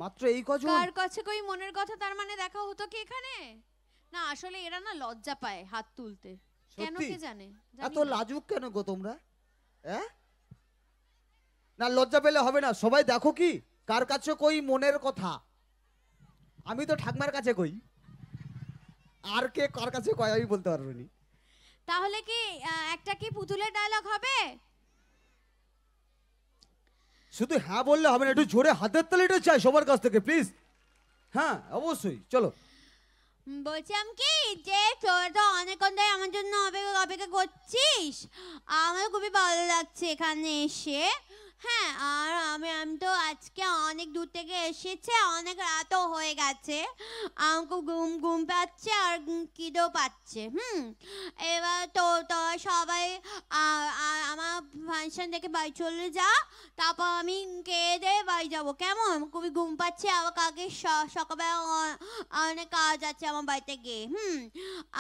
মাত্র এই কজন? কার কাছে কই মনের কথা, তার মানে দেখা হতো কি এখানে? না আসলে এরা না লজ্জা পায় হাত তুলতে, কেন সত্যি? কে জানে। এত লাজুক কেন গো তোমরা? হ্যাঁ, না লজ্জা পেলে হবে না। সবাই দেখো কি কার কাছে কই মনের কথা। আমি তো ঠাকমার কাছে কই, আর কে কার কাছে কয় আমি বলতে পারবো না। তাহলে কি একটা কি পুতুলের ডায়লগ হবে? শুধু হ্যাঁ বললে হবে না, একটু জোরে হাতের তালিটা চাই সবার কাছ থেকে প্লিজ। হ্যাঁ অবশ্যই, চলো। বলছিলাম কি যে তোরা তো অনেকক্ষণ ধরে আমার জন্য অপেক্ষা অপেক্ষা করছিস, আমার খুবই ভালো লাগছে এখানে এসে। হ্যাঁ, আর আমি আমি তো আজকে অনেক দূর থেকে এসেছে, অনেক রাতও হয়ে গেছে, আমার খুব ঘুম ঘুম পাচ্ছে আর খিদেও পাচ্ছে। এবার তো তোরা সবাই আমার ফাংশন দেখে বাড়ি চলে যা, তারপর আমি খেয়ে দিয়ে বাড়ি যাবো, কেমন? খুবই ঘুম পাচ্ছে, আবার কালকে সকালবেলা অনেক কাজ আছে আমার বাড়িতে গিয়ে।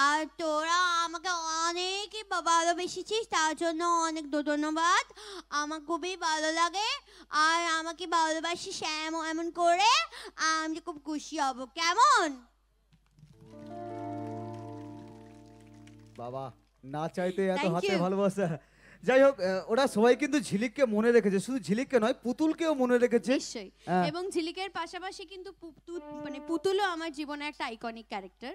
আর তোরা আমাকে অনেকই ভালোবেসেছিস, তার জন্য অনেক ধন্যবাদ। আমার খুবই ভালো লাগে, আর আমাকে ভালোবাসিস এমন এমন করে আমি খুব খুশি হব, কেমন? বাবা, না চাইতে এত Thank হাতে you. ভালোবাসা। যাই হোক, ওরা সবাই কিন্তু ঝিলিককে মনে রেখেছে, শুধু ঝিলিককে নয় পুতুলকেও মনে রেখেছে। নিশ্চয়ই। হ্যাঁ। এবং ঝিলিকের পাশাপাশি কিন্তু মানে পুতুলও আমার জীবনে একটা আইকনিক ক্যারেক্টার,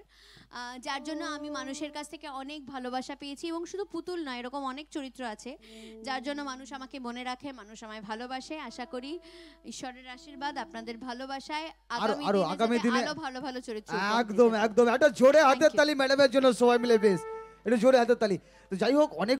যার জন্য আমি মানুষের কাছ থেকে অনেক ভালোবাসা পেয়েছি। এবং শুধু পুতুল নয়, এরকম অনেক চরিত্র আছে যার জন্য মানুষ আমাকে মনে রাখে, মানুষ আমায় ভালোবাসে। আশা করি ঈশ্বরের আশীর্বাদ, আপনাদের ভালোবাসায় আগামী দিনে আরো ভালো ভালো চরিত্র। একদম একদম, একটা জোরে হাতের তালি ম্যাডামের জন্য সবাই মিলে, বেশ একটু জোরে হাতের তালি। তো যাই হোক, অনেক